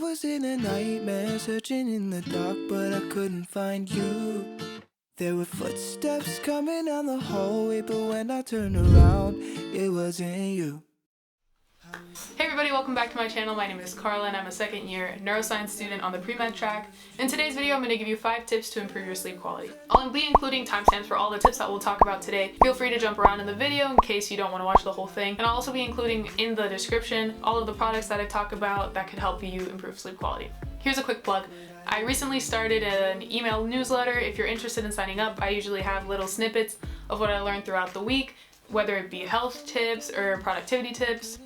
was in a nightmare, searching in the dark, but I couldn't find you. There were footsteps coming down the hallway, but when I turned around, it wasn't you. Hey everybody, welcome back to my channel. My name is Karla and I'm a second year neuroscience student on the pre-med track. In today's video, I'm going to give you 5 tips to improve your sleep quality. I'll be including timestamps for all the tips that we'll talk about today. Feel free to jump around in the video in case you don't want to watch the whole thing. And I'll also be including in the description all of the products that I talk about that could help you improve sleep quality. Here's a quick plug. I recently started an email newsletter. If you're interested in signing up, I usually have little snippets of what I learned throughout the week, whether it be health tips or productivity tips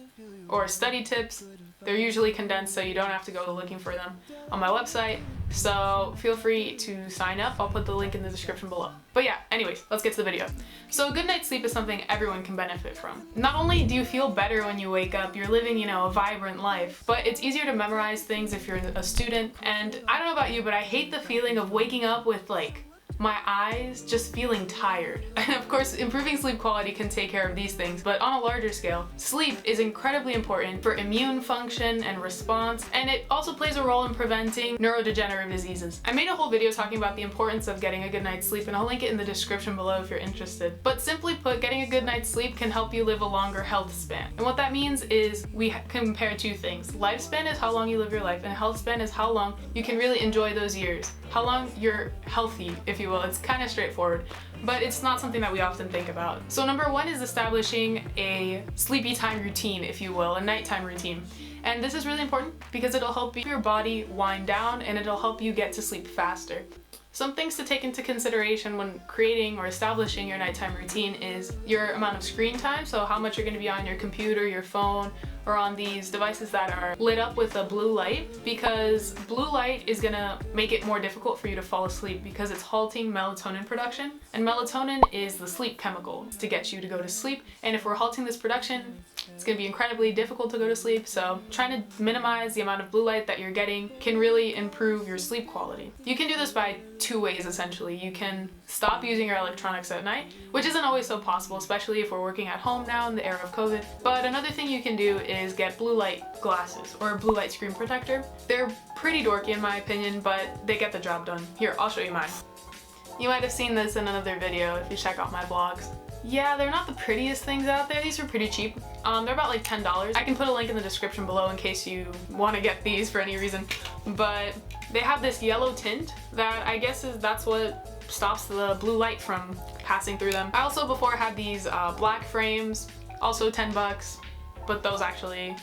or study tips. They're usually condensed so you don't have to go looking for them on my website. So feel free to sign up. I'll put the link in the description below. But yeah, anyways, let's get to the video. So a good night's sleep is something everyone can benefit from. Not only do you feel better when you wake up, you're living, a vibrant life, but it's easier to memorize things if you're a student. And I don't know about you, but I hate the feeling of waking up with my eyes just feeling tired. And of course, improving sleep quality can take care of these things, but on a larger scale, sleep is incredibly important for immune function and response, and it also plays a role in preventing neurodegenerative diseases. I made a whole video talking about the importance of getting a good night's sleep, and I'll link it in the description below if you're interested. But simply put, getting a good night's sleep can help you live a longer health span. And what that means is we compare two things. Lifespan is how long you live your life, and health span is how long you can really enjoy those years. How long you're healthy, if you will. It's kind of straightforward, but it's not something that we often think about. So number 1 is establishing a sleepy time routine, if you will, a nighttime routine. And this is really important because it'll help your body wind down and it'll help you get to sleep faster. Some things to take into consideration when creating or establishing your nighttime routine is your amount of screen time, so how much you're going to be on your computer, your phone, or on these devices that are lit up with a blue light, because blue light is going to make it more difficult for you to fall asleep because it's halting melatonin production, and melatonin is the sleep chemical to get you to go to sleep, and if we're halting this production, it's going to be incredibly difficult to go to sleep. So trying to minimize the amount of blue light that you're getting can really improve your sleep quality. You can do this by 2 ways essentially. You can stop using your electronics at night, which isn't always so possible, especially if we're working at home now in the era of COVID. But another thing you can do is get blue light glasses or a blue light screen protector. They're pretty dorky in my opinion, but they get the job done. Here, I'll show you mine. You might have seen this in another video if you check out my vlogs. Yeah, they're not the prettiest things out there. These are pretty cheap. They're about like $10. I can put a link in the description below in case you want to get these for any reason. But they have this yellow tint that I guess that's what stops the blue light from passing through them. I also before had these black frames, also $10, but those actually,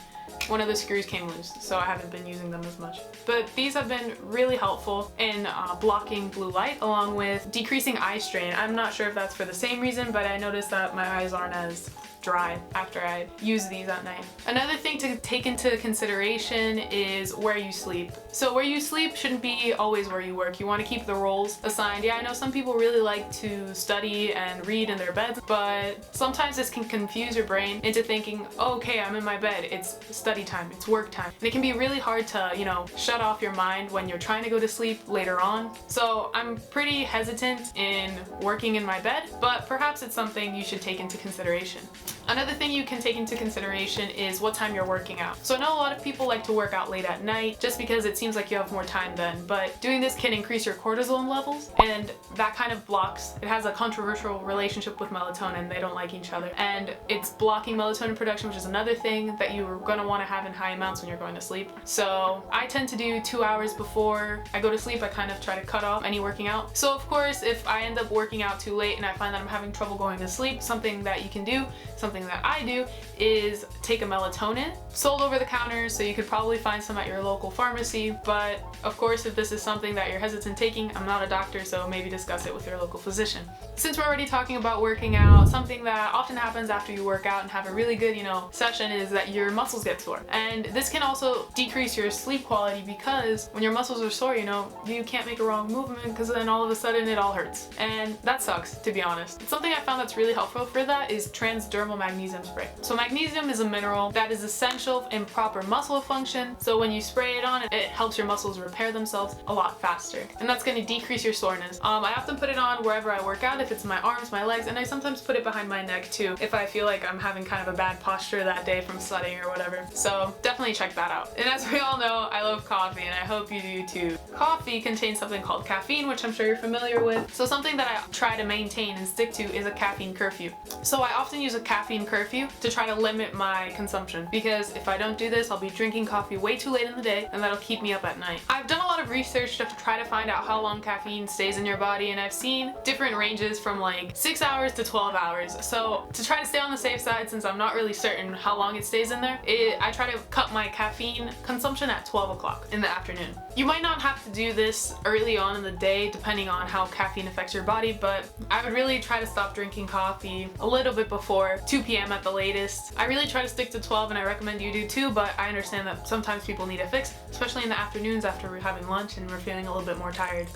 one of the screws came loose, so I haven't been using them as much. But these have been really helpful in blocking blue light along with decreasing eye strain. I'm not sure if that's for the same reason, but I noticed that my eyes aren't as dry after I use these at night. Another thing to take into consideration is where you sleep. So where you sleep shouldn't be always where you work. You want to keep the roles assigned. Yeah, I know some people really like to study and read in their beds, but sometimes this can confuse your brain into thinking, oh, okay, I'm in my bed, it's study time, it's work time. And it can be really hard to, shut off your mind when you're trying to go to sleep later on. So I'm pretty hesitant in working in my bed, but perhaps it's something you should take into consideration. Another thing you can take into consideration is what time you're working out. So I know a lot of people like to work out late at night just because it seems like you have more time then, but doing this can increase your cortisol levels, and that kind of blocks, it has a controversial relationship with melatonin. They don't like each other, and it's blocking melatonin production, which is another thing that you're going to want to have in high amounts when you're going to sleep. So I tend to do 2 hours before I go to sleep. I kind of try to cut off any working out. So of course, if I end up working out too late and I find that I'm having trouble going to sleep, something that you can do, something that I do, is take a melatonin, sold over the counter, so you could probably find some at your local pharmacy. But of course, if this is something that you're hesitant taking, I'm not a doctor, so maybe discuss it with your local physician. Since we're already talking about working out, something that often happens after you work out and have a really good, session is that your muscles get sore. And this can also decrease your sleep quality because when your muscles are sore, you can't make a wrong movement because then all of a sudden it all hurts. And that sucks, to be honest. Something I found that's really helpful for that is transdermal magnesium spray. So magnesium is a mineral that is essential in proper muscle function. So when you spray it on, it helps your muscles repair themselves a lot faster. And that's going to decrease your soreness. I often put it on wherever I work out, if it's my arms, my legs, and I sometimes put it behind my neck too, if I feel like I'm having kind of a bad posture that day from sweating or whatever. So definitely check that out. And as we all know, I love coffee, and I hope you do too. Coffee contains something called caffeine, which I'm sure you're familiar with. So something that I try to maintain and stick to is a caffeine curfew. So I often use a caffeine curfew to try to limit my consumption, because if I don't do this, I'll be drinking coffee way too late in the day, and that'll keep me up at night. I've done a lot of research to try to find out how long caffeine stays in your body, and I've seen different ranges from like 6 hours to 12 hours. So to try to stay on the safe side, since I'm not really certain how long it stays in there, I try to cut my caffeine consumption at 12 o'clock in the afternoon. You might not have to do this early on in the day depending on how caffeine affects your body, but I would really try to stop drinking coffee a little bit before 2 p.m. at the latest. I really try to stick to 12, and I recommend you do too, but I understand that sometimes people need a fix, especially in the afternoons after we're having lunch and we're feeling a little bit more tired.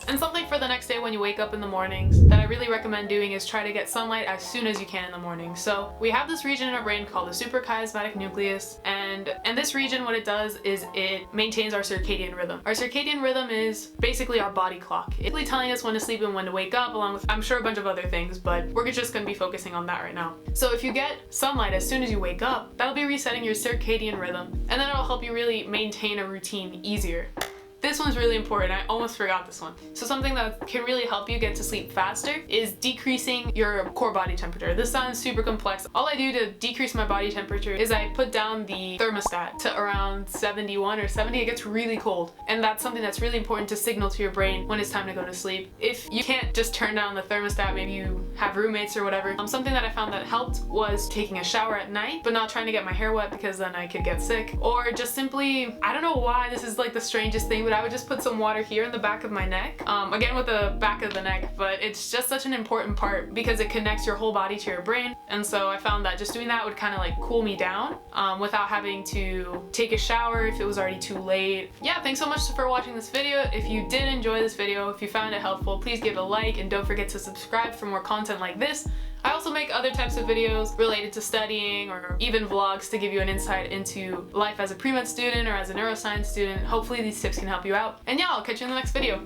And something for the next day when you wake up in the mornings that I really recommend doing is try to get sunlight as soon as you can in the morning. So we have this region in our brain called the suprachiasmatic nucleus, and this region, what it does is it maintains our circadian rhythm. Our circadian rhythm is basically our body clock. It's really telling us when to sleep and when to wake up, along with, I'm sure, a bunch of other things, but we're just going to be focusing on that right now. So if you get sunlight as soon as you wake up, that'll be resetting your circadian rhythm, and then it'll help you really maintain a routine easier. This one's really important. I almost forgot this one. So something that can really help you get to sleep faster is decreasing your core body temperature. This sounds super complex. All I do to decrease my body temperature is I put down the thermostat to around 71 or 70. It gets really cold. And that's something that's really important to signal to your brain when it's time to go to sleep. If you can't just turn down the thermostat, maybe you have roommates or whatever, something that I found that helped was taking a shower at night, but not trying to get my hair wet because then I could get sick. Or just simply, I don't know why this is like the strangest thing, but I would just put some water here in the back of my neck, again with the back of the neck, but it's just such an important part because it connects your whole body to your brain. And so I found that just doing that would kind of like cool me down without having to take a shower if it was already too late. Yeah, thanks so much for watching this video. If you did enjoy this video, if you found it helpful, please give it a like, and don't forget to subscribe for more content like this. I also make other types of videos related to studying, or even vlogs to give you an insight into life as a pre-med student or as a neuroscience student. Hopefully these tips can help you out. And yeah, I'll catch you in the next video.